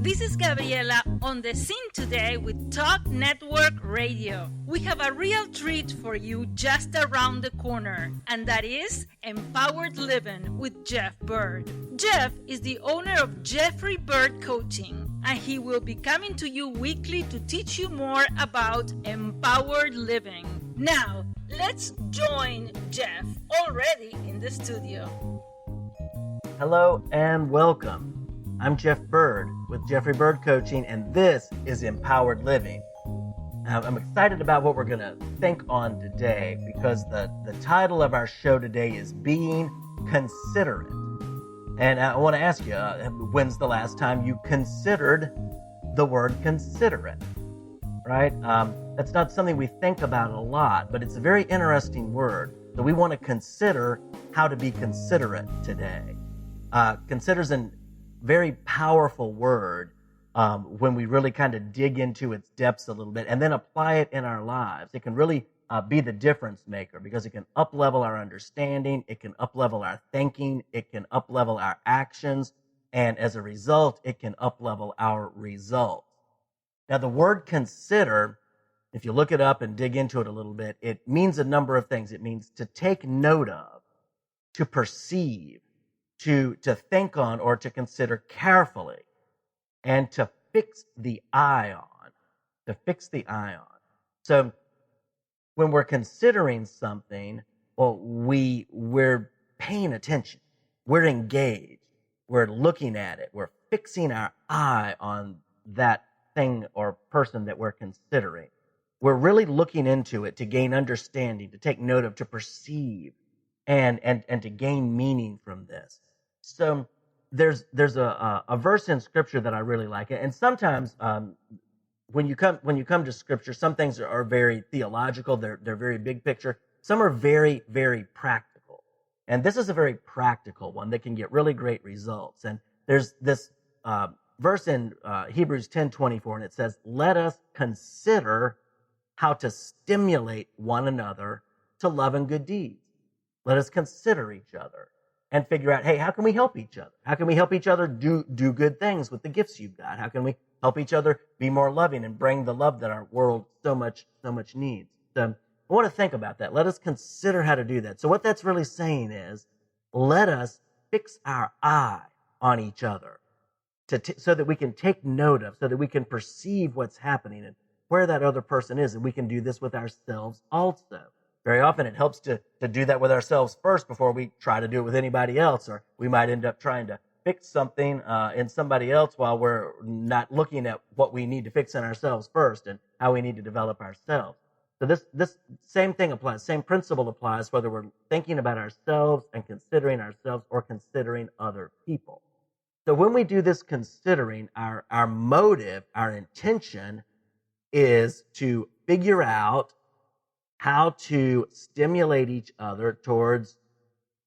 This is Gabriela on the scene today with Talk Network Radio. We have a real treat for you just around the corner, and that is Empowered Living with Jeff Byrd. Jeff is the owner of Jeff Byrd Coaching, and he will be coming to you weekly to teach you more about empowered living. Now, let's join Jeff already in the studio. Hello and welcome. I'm Jeff Byrd with Jeffrey Byrd Coaching, and this is Empowered Living. I'm excited about what we're going to think on today because the title of our show today is Being Considerate. And I want to ask you, when's the last time you considered the word considerate? Right? That's not something we think about a lot, but it's a very interesting word. So we want to consider how to be considerate today. Consider's an very powerful word when we really kind of dig into its depths a little bit and then apply it in our lives. It can really be the difference maker because it can up-level our understanding, it can up-level our thinking, it can up-level our actions, and as a result, it can up-level our results. Now, the word consider, if you look it up and dig into it a little bit, it means a number of things. It means to take note of, to perceive, to think on or to consider carefully, and to fix the eye on. So when we're considering something, well, we're paying attention. We're engaged. We're looking at it. We're fixing our eye on that thing or person that we're considering. We're really looking into it to gain understanding, to take note of, to perceive, and to gain meaning from this. So there's a verse in Scripture that I really like, and sometimes when you come to Scripture, some things are very theological. They're very big picture. Some are very, very practical, and this is a very practical one that can get really great results. And there's this verse in Hebrews 10:24, and it says, "Let us consider how to stimulate one another to love and good deeds." Let us consider each other and figure out, hey, how can we help each other? How can we help each other do good things with the gifts you've got? How can we help each other be more loving and bring the love that our world so much needs? So I want to think about that. Let us consider how to do that. So what that's really saying is, let us fix our eye on each other so that we can take note of, so that we can perceive what's happening and where that other person is. And we can do this with ourselves also. Very often it helps to do that with ourselves first before we try to do it with anybody else, or we might end up trying to fix something in somebody else while we're not looking at what we need to fix in ourselves first and how we need to develop ourselves. So this same thing applies, same principle applies whether we're thinking about ourselves and considering ourselves or considering other people. So when we do this considering, our motive, our intention is to figure out how to stimulate each other towards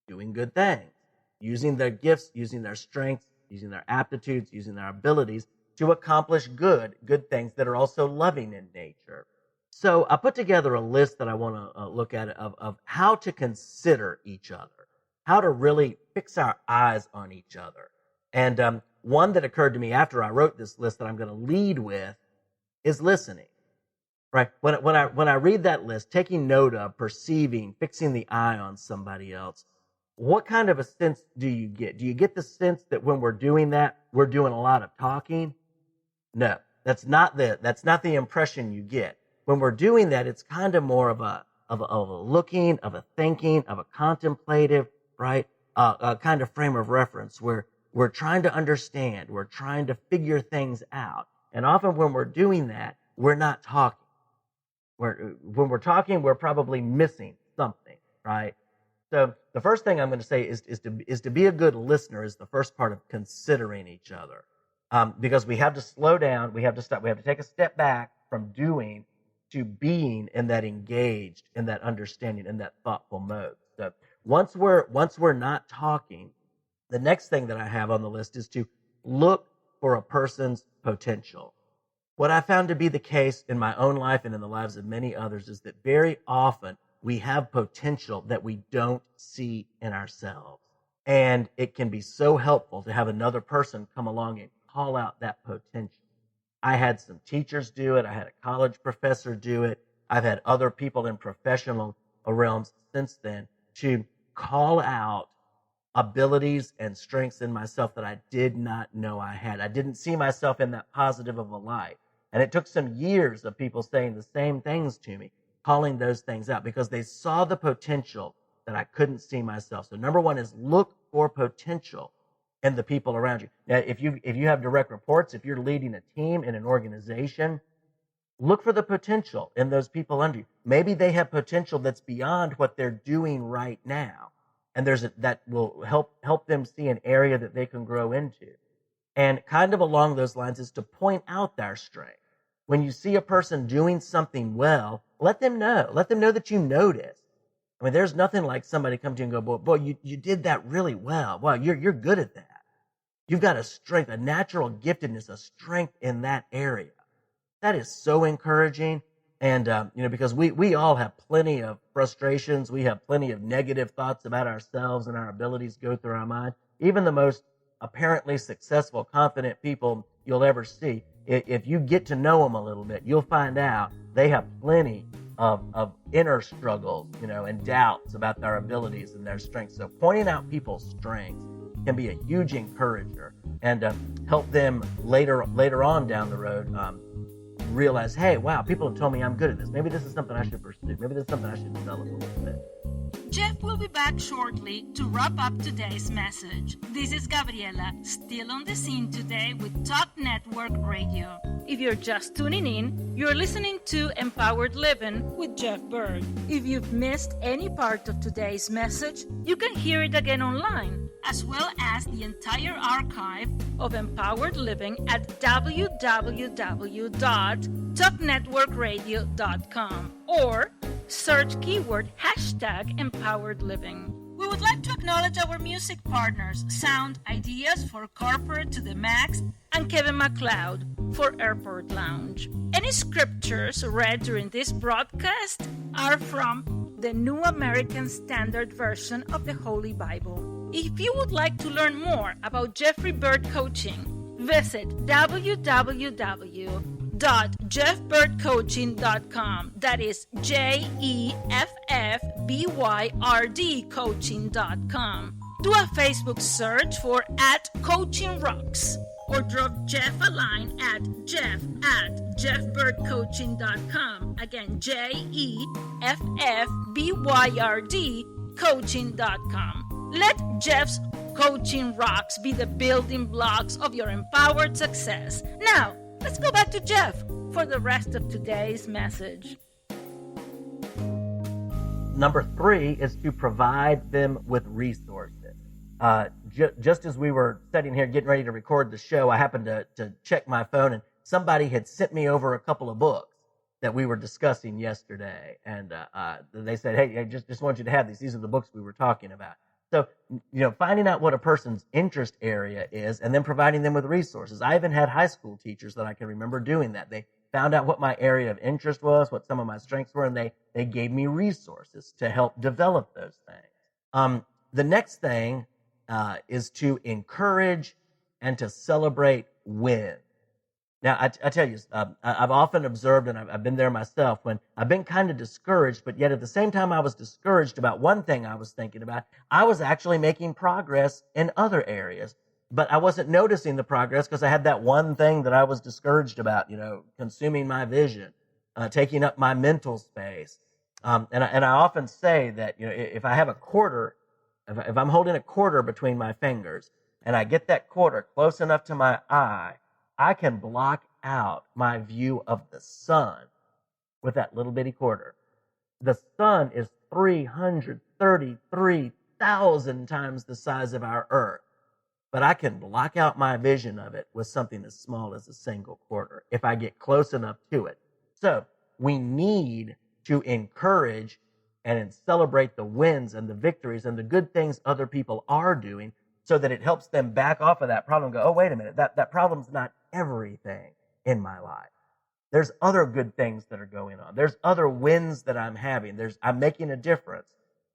doing good things, using their gifts, using their strengths, using their aptitudes, using their abilities to accomplish good things that are also loving in nature. So I put together a list that I want to look at of how to consider each other, how to really fix our eyes on each other. And one that occurred to me after I wrote this list that I'm going to lead with is listening. Right. When I read that list, taking note of, perceiving, fixing the eye on somebody else, what kind of a sense do you get? Do you get the sense that when we're doing that, we're doing a lot of talking? No, that's not the impression you get. When we're doing that, it's kind of more of a looking, of a thinking, of a contemplative, right? A kind of frame of reference where we're trying to understand, we're trying to figure things out. And often when we're doing that, we're not talking. When we're talking, we're probably missing something, right? So the first thing I'm going to say is to be a good listener is the first part of considering each other, because we have to slow down, we have to stop, we have to take a step back from doing to being in that engaged, in that understanding, in that thoughtful mode. So once we're not talking, the next thing that I have on the list is to look for a person's potential. What I found to be the case in my own life and in the lives of many others is that very often we have potential that we don't see in ourselves. And it can be so helpful to have another person come along and call out that potential. I had some teachers do it. I had a college professor do it. I've had other people in professional realms since then to call out abilities and strengths in myself that I did not know I had. I didn't see myself in that positive of a light. And it took some years of people saying the same things to me, calling those things out because they saw the potential that I couldn't see myself. So number one is look for potential in the people around you. Now, if you have direct reports, if you're leading a team in an organization, look for the potential in those people under you. Maybe they have potential that's beyond what they're doing right now. And that will help them see an area that they can grow into. And kind of along those lines is to point out their strength. When you see a person doing something well, let them know. Let them know that you notice. I mean, there's nothing like somebody come to you and go, boy, you did that really well. Wow, you're good at that. You've got a strength, a natural giftedness, a strength in that area. That is so encouraging. And, because we all have plenty of frustrations. We have plenty of negative thoughts about ourselves and our abilities go through our mind. Even the most apparently successful, confident people you'll ever see, if you get to know them a little bit, you'll find out they have plenty of inner struggles, and doubts about their abilities and their strengths. So pointing out people's strengths can be a huge encourager and help them later on down the road realize, hey, wow, people have told me I'm good at this. Maybe this is something I should pursue. Maybe this is something I should develop a little bit. Jeff will be back shortly to wrap up today's message. This is Gabriela, still on the scene today with Talk Network Radio. If you're just tuning in, you're listening to Empowered Living with Jeff Byrd. If you've missed any part of today's message, you can hear it again online, as well as the entire archive of Empowered Living at www.talknetworkradio.com or search keyword #Empowered Living. We would like to acknowledge our music partners, Sound Ideas for Corporate to the Max, and Kevin MacLeod for Airport Lounge. Any scriptures read during this broadcast are from the New American Standard Version of the Holy Bible. If you would like to learn more about Jeffrey Byrd Coaching, visit www.jeffbyrdcoaching.com. That is JEFFBYRD coaching.com. Do a Facebook search for @CoachingRocks or drop Jeff a line at jeff@jeffbyrdcoaching.com. Again, JEFFBYRD coaching.com. Let Jeff's Coaching Rocks be the building blocks of your empowered success. Now, let's go back to Jeff for the rest of today's message. Number 3 is to provide them with resources. Just as we were sitting here getting ready to record the show, I happened to check my phone, and somebody had sent me over a couple of books that we were discussing yesterday. And they said, hey, just want you to have these. These are the books we were talking about. So, finding out what a person's interest area is and then providing them with resources. I even had high school teachers that I can remember doing that. They found out what my area of interest was, what some of my strengths were, and they gave me resources to help develop those things. The next thing is to encourage and to celebrate wins. Now, I tell you, I've often observed, and I've been there myself, when I've been kind of discouraged, but yet at the same time I was discouraged about one thing I was thinking about, I was actually making progress in other areas, but I wasn't noticing the progress because I had that one thing that I was discouraged about, consuming my vision, taking up my mental space. And I often say that, if I have a quarter, if I'm holding a quarter between my fingers and I get that quarter close enough to my eye, I can block out my view of the sun with that little bitty quarter. The sun is 333,000 times the size of our earth, but I can block out my vision of it with something as small as a single quarter if I get close enough to it. So we need to encourage and celebrate the wins and the victories and the good things other people are doing, so that it helps them back off of that problem and go, oh, wait a minute, that problem's not everything in my life. There's other good things that are going on. There's other wins that I'm having. I'm making a difference.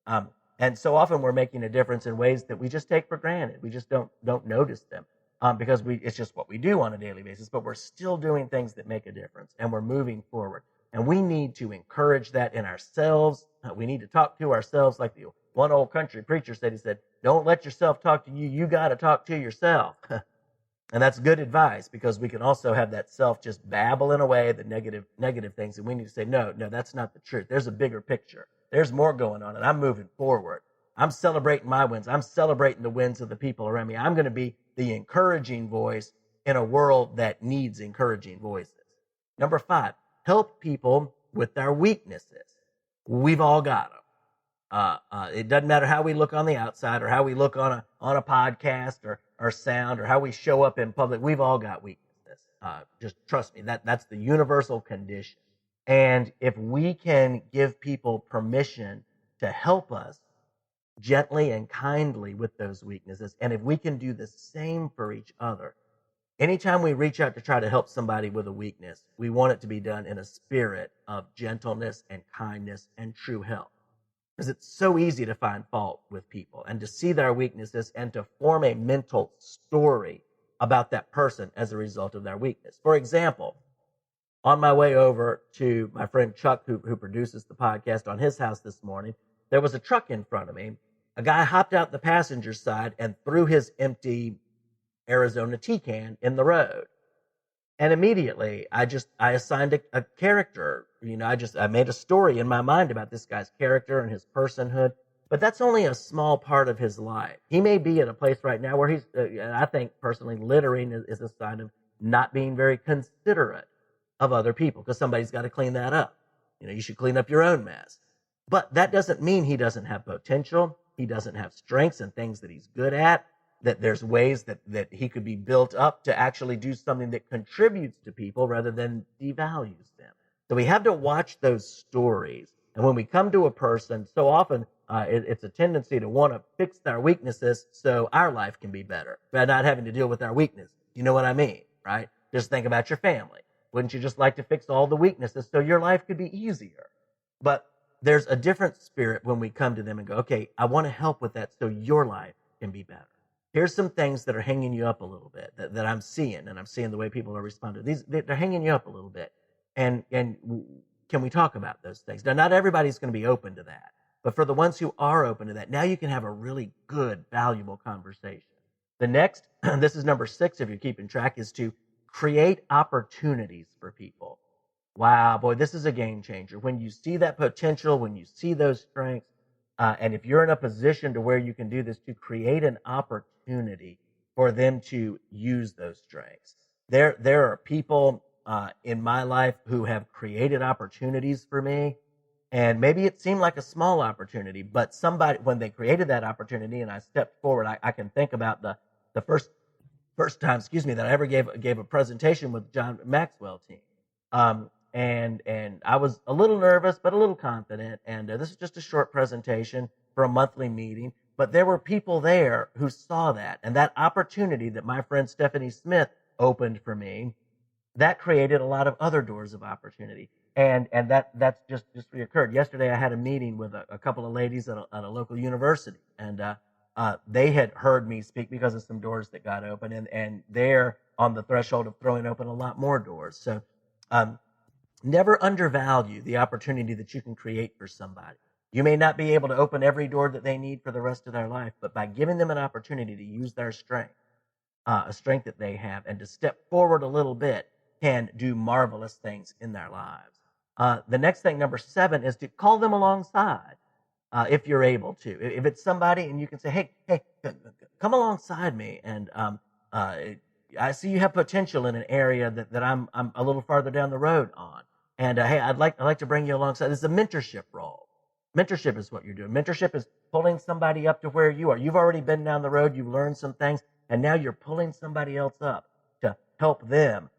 And so often we're making a difference in ways that we just take for granted. We just don't notice them. because it's just what we do on a daily basis, but we're still doing things that make a difference, and we're moving forward. And we need to encourage that in ourselves. We need to talk to ourselves like the one old country preacher said. He said, don't let yourself talk to you. You got to talk to yourself. And that's good advice, because we can also have that self just babbling away the negative things. And we need to say, no, that's not the truth. There's a bigger picture. There's more going on, and I'm moving forward. I'm celebrating my wins. I'm celebrating the wins of the people around me. I'm going to be the encouraging voice in a world that needs encouraging voices. Number 5, help people with their weaknesses. We've all got them. It doesn't matter how we look on the outside, or how we look on a podcast, or sound, or how we show up in public. We've all got weaknesses. Just trust me, that's the universal condition. And if we can give people permission to help us gently and kindly with those weaknesses, and if we can do the same for each other, anytime we reach out to try to help somebody with a weakness, we want it to be done in a spirit of gentleness and kindness and true help. Because it's so easy to find fault with people and to see their weaknesses and to form a mental story about that person as a result of their weakness. For example, on my way over to my friend Chuck, who produces the podcast, on his house this morning, there was a truck in front of me. A guy hopped out the passenger side and threw his empty Arizona tea can in the road. And immediately I assigned a character. I made a story in my mind about this guy's character and his personhood. But that's only a small part of his life. He may be at a place right now where he's, I think personally, littering is a sign of not being very considerate of other people, because somebody's got to clean that up. You should clean up your own mess. But that doesn't mean he doesn't have potential. He doesn't have strengths and things that he's good at, that there's ways that he could be built up to actually do something that contributes to people rather than devalues them. So we have to watch those stories. And when we come to a person, so often it's a tendency to want to fix their weaknesses so our life can be better, by not having to deal with our weakness. You know what I mean, right? Just think about your family. Wouldn't you just like to fix all the weaknesses so your life could be easier? But there's a different spirit when we come to them and go, okay, I want to help with that so your life can be better. Here's some things that are hanging you up a little bit that I'm seeing, and I'm seeing the way people are responding. They're hanging you up a little bit. And can we talk about those things? Now, not everybody's going to be open to that, but for the ones who are open to that, now you can have a really good, valuable conversation. The next, this is number 6 if you're keeping track, is to create opportunities for people. Wow, boy, this is a game changer. When you see that potential, when you see those strengths, and if you're in a position to where you can do this, to create an opportunity for them to use those strengths. There are people in my life who have created opportunities for me, and maybe it seemed like a small opportunity, but somebody, when they created that opportunity and I stepped forward, I can think about the first time, that I ever gave a presentation with John Maxwell team. And I was a little nervous, but a little confident. And this is just a short presentation for a monthly meeting. But there were people there who saw that. And that opportunity that my friend Stephanie Smith opened for me, that created a lot of other doors of opportunity. And that's just reoccurred. Yesterday, I had a meeting with a couple of ladies at a local university. And they had heard me speak because of some doors that got open. And they're on the threshold of throwing open a lot more doors. So, never undervalue the opportunity that you can create for somebody. You may not be able to open every door that they need for the rest of their life, but by giving them an opportunity to use their strength, a strength that they have, and to step forward a little bit, can do marvelous things in their lives. The next thing, number 7, is to call them alongside if you're able to. If it's somebody and you can say, hey, come alongside me, and I see you have potential in an area that I'm a little farther down the road on. And hey, I'd like to bring you alongside. This is a mentorship role. Mentorship is what you're doing. Mentorship is pulling somebody up to where you are. You've already been down the road. You've learned some things, and now you're pulling somebody else up to help them